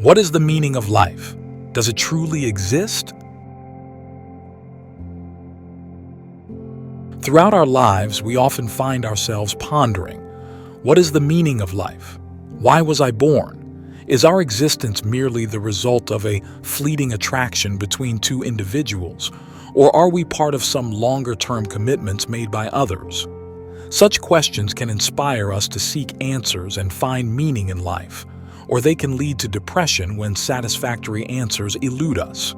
What is the meaning of life? Does it truly exist? Throughout our lives, we often find ourselves pondering, what is the meaning of life? Why was I born? Is our existence merely the result of a fleeting attraction between two individuals, or are we part of some longer-term commitments made by others? Such questions can inspire us to seek answers and find meaning in life, or they can lead to depression when satisfactory answers elude us.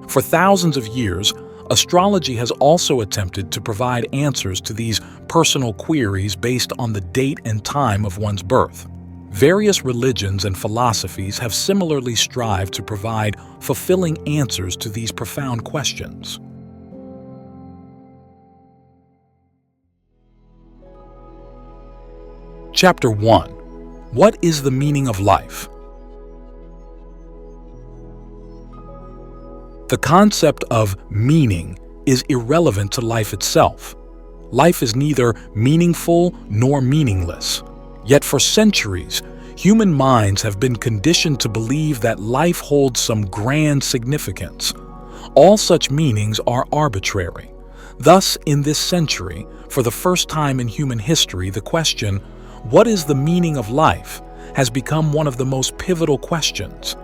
For thousands of years, astrology has also attempted to provide answers to these personal queries based on the date and time of one's birth. Various religions and philosophies have similarly strived to provide fulfilling answers to these profound questions. Chapter 1. What is the meaning of life? The concept of meaning is irrelevant to life itself. Life is neither meaningful nor meaningless. Yet for centuries, human minds have been conditioned to believe that life holds some grand significance. All such meanings are arbitrary. Thus, in this century, for the first time in human history, the question, what is the meaning of life, has become one of the most pivotal questions.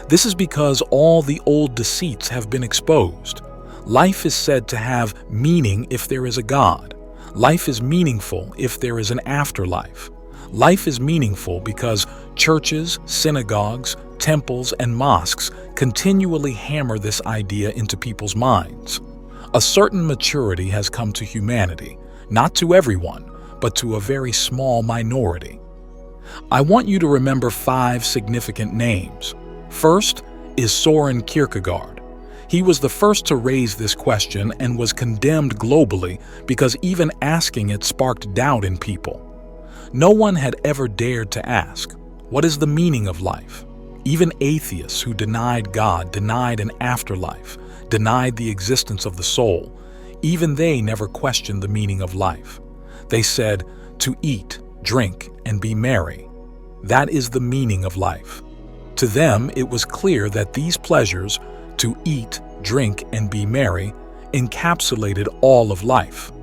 This is because all the old deceits have been exposed. Life is said to have meaning if there is a God. Life is meaningful if there is an afterlife. Life is meaningful because churches, synagogues, temples, and mosques continually hammer this idea into people's minds. A certain maturity has come to humanity, not to everyone, but to a very small minority. I want you to remember 5 significant names. First is Søren Kierkegaard. He was the first to raise this question and was condemned globally because even asking it sparked doubt in people. No one had ever dared to ask, what is the meaning of life? Even atheists who denied God, denied an afterlife, denied the existence of the soul, even they never questioned the meaning of life. They said, to eat, drink, and be merry. That is the meaning of life. To them, it was clear that these pleasures, to eat, drink, and be merry, encapsulated all of life.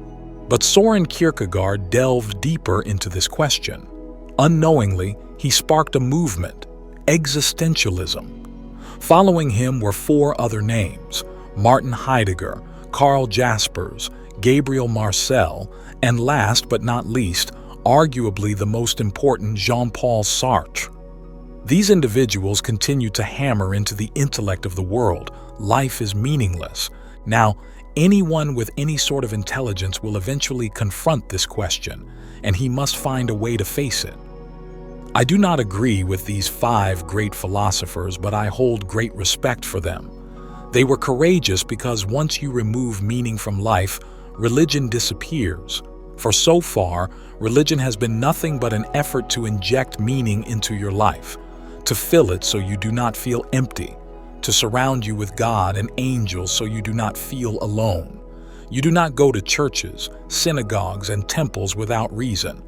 But Søren Kierkegaard delved deeper into this question. Unknowingly, he sparked a movement, existentialism. Following him were 4 other names, Martin Heidegger, Karl Jaspers, Gabriel Marcel, and last but not least, arguably the most important, Jean-Paul Sartre. These individuals continue to hammer into the intellect of the world, life is meaningless. Now, anyone with any sort of intelligence will eventually confront this question, and he must find a way to face it. I do not agree with these 5 great philosophers, but I hold great respect for them. They were courageous because once you remove meaning from life, religion disappears. For so far, religion has been nothing but an effort to inject meaning into your life, to fill it so you do not feel empty, to surround you with God and angels so you do not feel alone. You do not go to churches, synagogues, and temples without reason.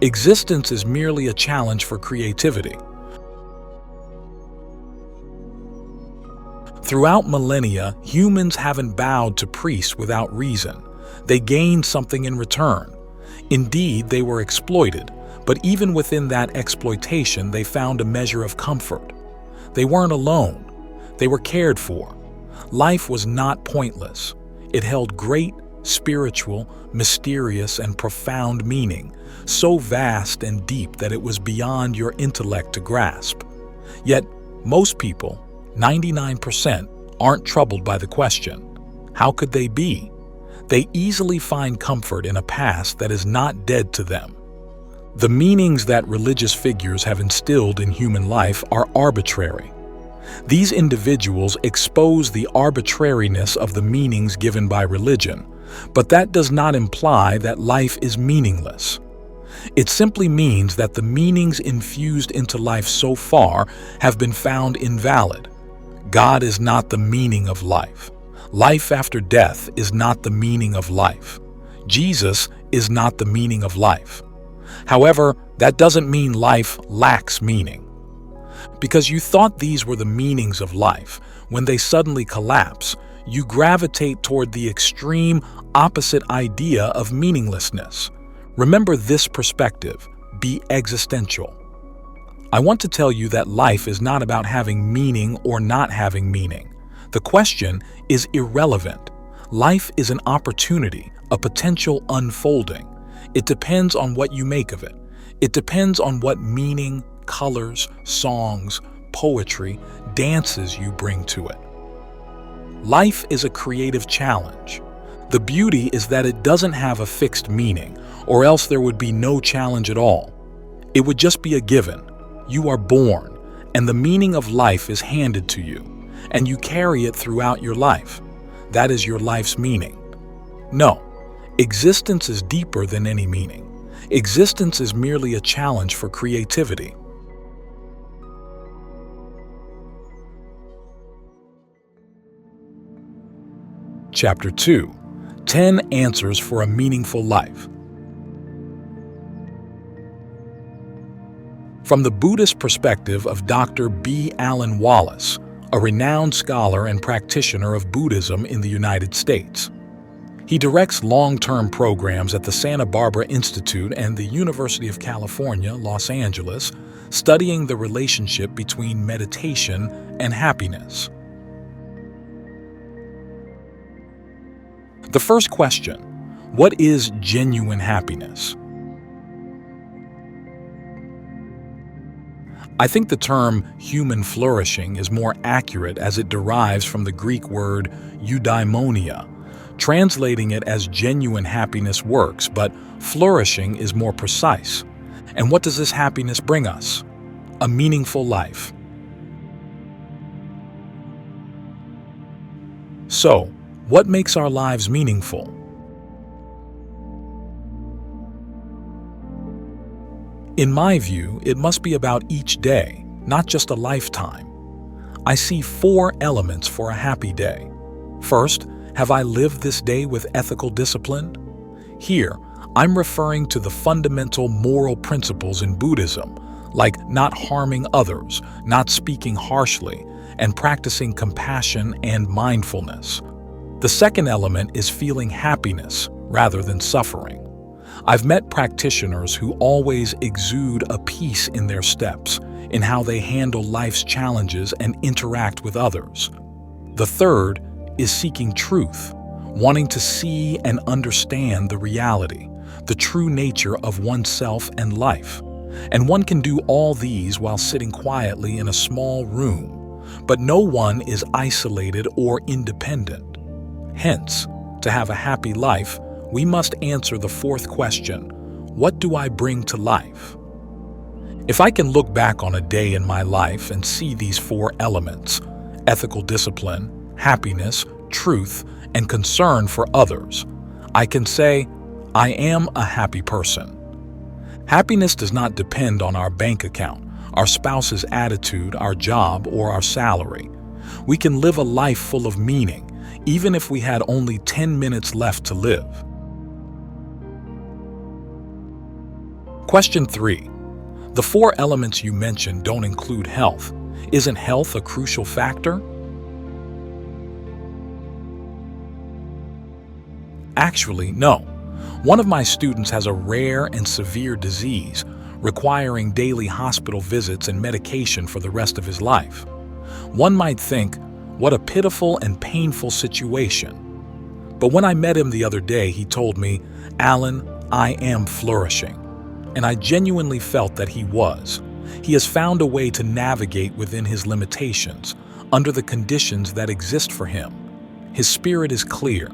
Existence is merely a challenge for creativity. Throughout millennia, humans haven't bowed to priests without reason. They gained something in return. Indeed, they were exploited, but even within that exploitation, they found a measure of comfort. They weren't alone. They were cared for. Life was not pointless. It held great, spiritual, mysterious, and profound meaning, so vast and deep that it was beyond your intellect to grasp. Yet, most people, 99%, aren't troubled by the question. How could they be? They easily find comfort in a past that is not dead to them. The meanings that religious figures have instilled in human life are arbitrary. These individuals expose the arbitrariness of the meanings given by religion, but that does not imply that life is meaningless. It simply means that the meanings infused into life so far have been found invalid. God is not the meaning of life. Life after death is not the meaning of life. Jesus is not the meaning of life. However, That doesn't mean life lacks meaning. Because you thought these were the meanings of life, when they suddenly collapse, you gravitate toward the extreme opposite idea of meaninglessness. Remember this perspective: be existential. I want to tell you that life is not about having meaning or not having meaning. The question is irrelevant. Life is an opportunity, a potential unfolding. It depends on what you make of it. It depends on what meaning, colors, songs, poetry, dances you bring to it. Life is a creative challenge. The beauty is that it doesn't have a fixed meaning, or else there would be no challenge at all. It would just be a given. You are born, and the meaning of life is handed to you, and you carry it throughout your life. That is your life's meaning. No, existence is deeper than any meaning. Existence is merely a challenge for creativity. Chapter 2: 10 Answers for a Meaningful Life. From the Buddhist perspective of Dr. B. Alan Wallace, a renowned scholar and practitioner of Buddhism in the United States. He directs long-term programs at the Santa Barbara Institute and the University of California, Los Angeles, studying the relationship between meditation and happiness. The first question: what is genuine happiness? I think the term human flourishing is more accurate as it derives from the Greek word eudaimonia. Translating it as genuine happiness works, but flourishing is more precise. And what does this happiness bring us? A meaningful life. So, what makes our lives meaningful? In my view, it must be about each day, not just a lifetime. I see 4 elements for a happy day. First, have I lived this day with ethical discipline? Here, I'm referring to the fundamental moral principles in Buddhism, like not harming others, not speaking harshly, and practicing compassion and mindfulness. The second element is feeling happiness rather than suffering. I've met practitioners who always exude a peace in their steps, in how they handle life's challenges and interact with others. The third is seeking truth, wanting to see and understand the reality, the true nature of oneself and life. And one can do all these while sitting quietly in a small room, but no one is isolated or independent. Hence, to have a happy life, we must answer the fourth question: what do I bring to life? If I can look back on a day in my life and see these 4 elements, ethical discipline, happiness, truth, and concern for others, I can say, I am a happy person. Happiness does not depend on our bank account, our spouse's attitude, our job, or our salary. We can live a life full of meaning, even if we had only 10 minutes left to live. Question 3. The 4 elements you mentioned don't include health. Isn't health a crucial factor? Actually, no. One of my students has a rare and severe disease, requiring daily hospital visits and medication for the rest of his life. One might think, what a pitiful and painful situation. But when I met him the other day, he told me, "Alan, I am flourishing." And I genuinely felt that he was. He has found a way to navigate within his limitations, under the conditions that exist for him. His spirit is clear.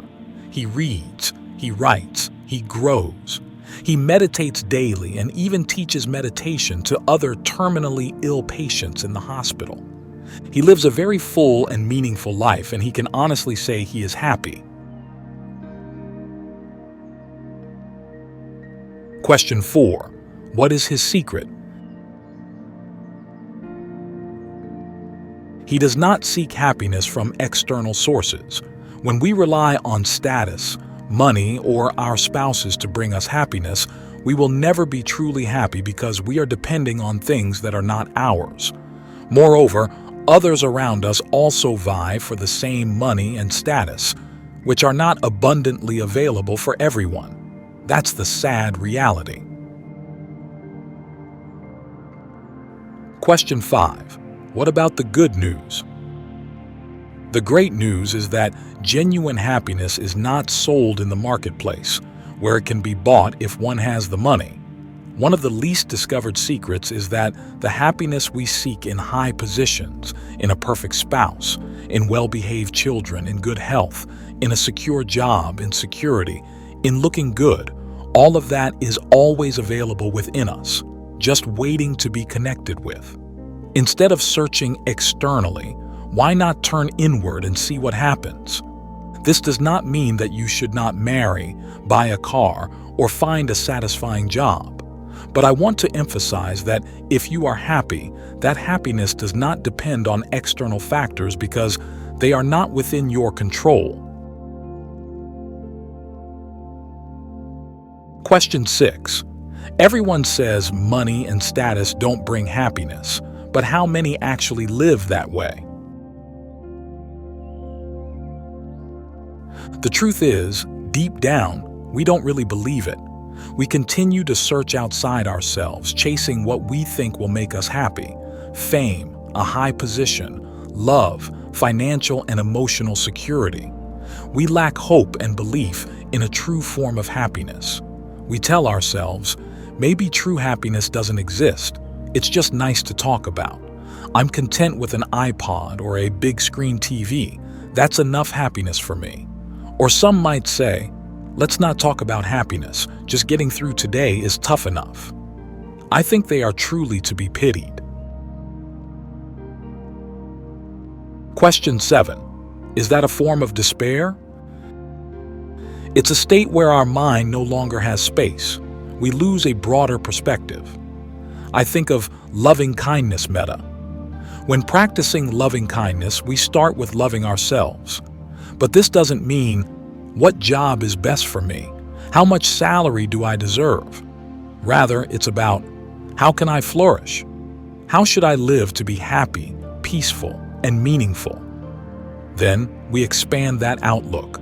He reads, he writes, he grows. He meditates daily and even teaches meditation to other terminally ill patients in the hospital. He lives a very full and meaningful life, and he can honestly say he is happy. Question 4. What is his secret? He does not seek happiness from external sources. When we rely on status, money, or our spouses to bring us happiness, We will never be truly happy because we are depending on things that are not ours. Moreover, others around us also vie for the same money and status, which are not abundantly available for everyone. That's the sad reality. Question 5. What about the good news? The great news is that genuine happiness is not sold in the marketplace, where it can be bought if one has the money. One of the least discovered secrets is that the happiness we seek in high positions, in a perfect spouse, in well-behaved children, in good health, in a secure job, in security, in looking good, all of that is always available within us, just waiting to be connected with. Instead of searching externally, why not turn inward and see what happens? This does not mean that you should not marry, buy a car, or find a satisfying job. But I want to emphasize that if you are happy, that happiness does not depend on external factors because they are not within your control. Question 6. Everyone says money and status don't bring happiness, but how many actually live that way? The truth is, deep down, we don't really believe it. We continue to search outside ourselves, chasing what we think will make us happy: fame, a high position, love, financial and emotional security. We lack hope and belief in a true form of happiness. We tell ourselves, maybe true happiness doesn't exist. It's just nice to talk about. I'm content with an iPod or a big screen TV. That's enough happiness for me. Or some might say, let's not talk about happiness. Just getting through today is tough enough. I think they are truly to be pitied. Question 7. Is that a form of despair? It's a state where our mind no longer has space. We lose a broader perspective. I think of loving kindness metta. When practicing loving kindness, we start with loving ourselves. But this doesn't mean, what job is best for me? How much salary do I deserve? Rather, it's about, how can I flourish? How should I live to be happy, peaceful, and meaningful? Then we expand that outlook.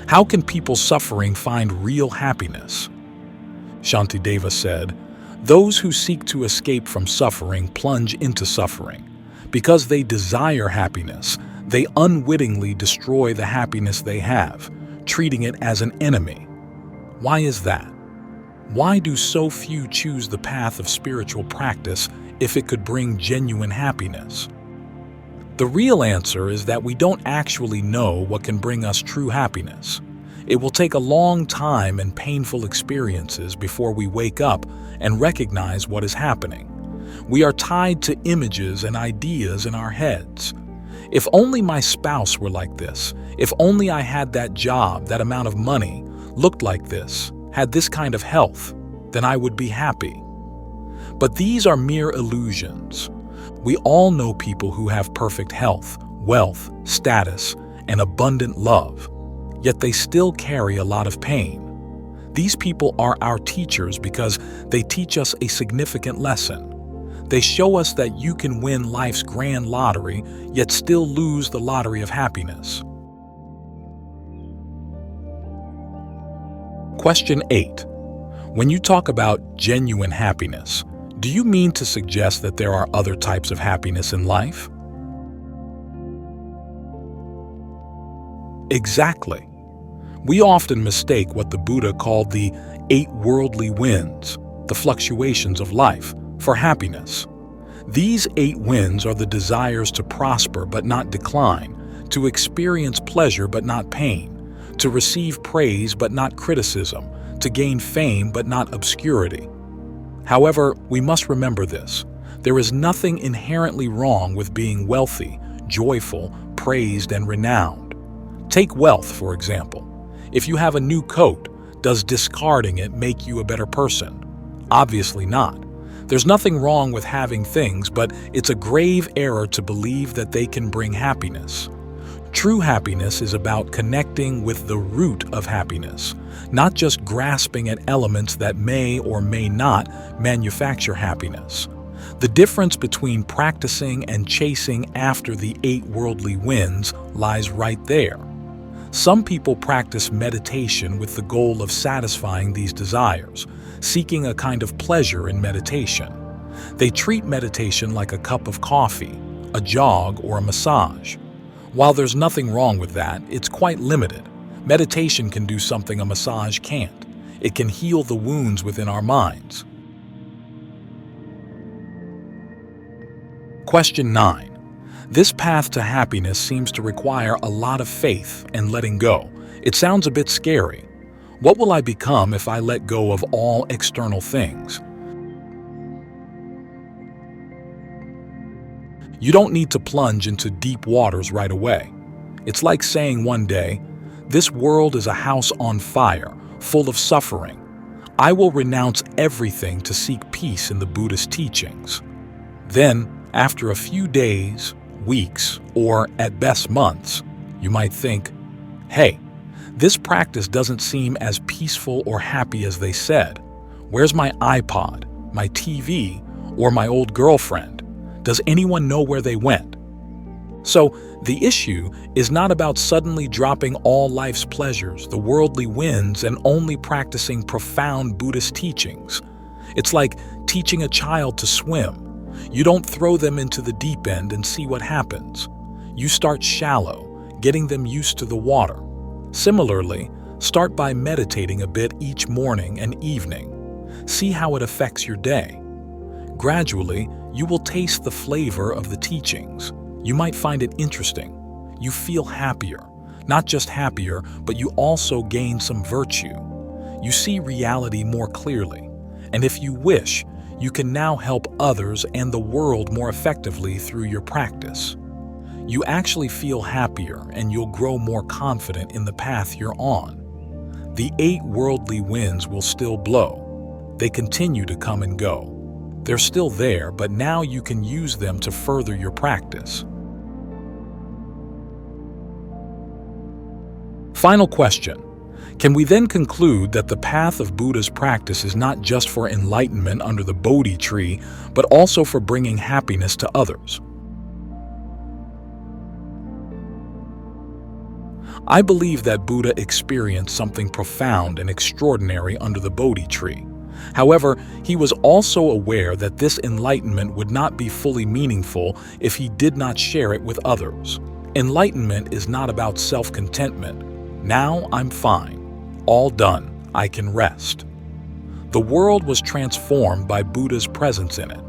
How can people suffering find real happiness? Shantideva said, those who seek to escape from suffering plunge into suffering. Because they desire happiness, they unwittingly destroy the happiness they have, treating it as an enemy. Why is that? Why do so few choose the path of spiritual practice if it could bring genuine happiness? The real answer is that we don't actually know what can bring us true happiness. It will take a long time and painful experiences before we wake up and recognize what is happening. We are tied to images and ideas in our heads. If only my spouse were like this, if only I had that job, that amount of money, looked like this, had this kind of health, then I would be happy. But these are mere illusions. We all know people who have perfect health, wealth, status, and abundant love, yet they still carry a lot of pain. These people are our teachers because they teach us a significant lesson. They show us that you can win life's grand lottery, yet still lose the lottery of happiness. Question 8. When you talk about genuine happiness, do you mean to suggest that there are other types of happiness in life? Exactly. We often mistake what the Buddha called the 8 worldly winds, the fluctuations of life, for happiness. These 8 winds are the desires to prosper but not decline, to experience pleasure but not pain, to receive praise but not criticism, to gain fame but not obscurity. However, we must remember this. There is nothing inherently wrong with being wealthy, joyful, praised, and renowned. Take wealth, for example. If you have a new coat, does discarding it make you a better person? Obviously not. There's nothing wrong with having things, but it's a grave error to believe that they can bring happiness. True happiness is about connecting with the root of happiness, not just grasping at elements that may or may not manufacture happiness. The difference between practicing and chasing after the 8 worldly winds lies right there. Some people practice meditation with the goal of satisfying these desires, seeking a kind of pleasure in meditation. They treat meditation like a cup of coffee, a jog, or a massage. While there's nothing wrong with that, it's quite limited. Meditation can do something a massage can't. It can heal the wounds within our minds. Question 9. This path to happiness seems to require a lot of faith and letting go. It sounds a bit scary. What will I become if I let go of all external things? You don't need to plunge into deep waters right away. It's like saying one day, "This world is a house on fire, full of suffering. I will renounce everything to seek peace in the Buddhist teachings." Then, after a few days, weeks, or at best months, you might think, "Hey, this practice doesn't seem as peaceful or happy as they said. Where's my iPod, my TV, or my old girlfriend? Does anyone know where they went?" So, the issue is not about suddenly dropping all life's pleasures, the worldly winds, and only practicing profound Buddhist teachings. It's like teaching a child to swim. You don't throw them into the deep end and see what happens. You start shallow, getting them used to the water. Similarly, start by meditating a bit each morning and evening. See how it affects your day. Gradually, you will taste the flavor of the teachings. You might find it interesting. You feel happier. Not just happier, but you also gain some virtue. You see reality more clearly. And if you wish, you can now help others and the world more effectively through your practice. You actually feel happier and you'll grow more confident in the path you're on. The 8 worldly winds will still blow. They continue to come and go. They're still there, but now you can use them to further your practice. Final question. Can we then conclude that the path of Buddha's practice is not just for enlightenment under the Bodhi tree, but also for bringing happiness to others? I believe that Buddha experienced something profound and extraordinary under the Bodhi tree. However, he was also aware that this enlightenment would not be fully meaningful if he did not share it with others. Enlightenment is not about self-contentment. Now I'm fine. All done. I can rest. The world was transformed by Buddha's presence in it.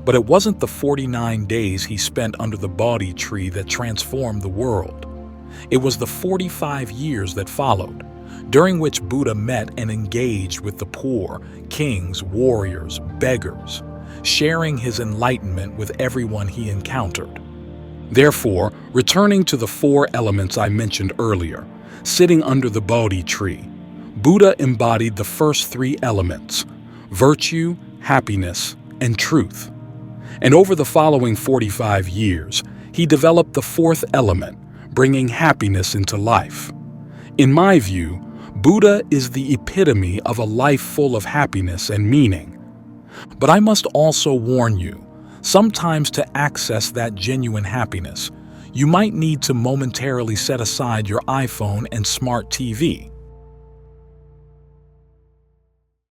But it wasn't the 49 days he spent under the Bodhi tree that transformed the world. It was the 45 years that followed, during which Buddha met and engaged with the poor, kings, warriors, beggars, sharing his enlightenment with everyone he encountered. Therefore, returning to the 4 elements I mentioned earlier, sitting under the Bodhi tree, Buddha embodied the first 3 elements: virtue, happiness, and truth. And over the following 45 years, he developed the 4th element, bringing happiness into life. In my view, Buddha is the epitome of a life full of happiness and meaning. But I must also warn you, sometimes to access that genuine happiness, you might need to momentarily set aside your iPhone and smart TV.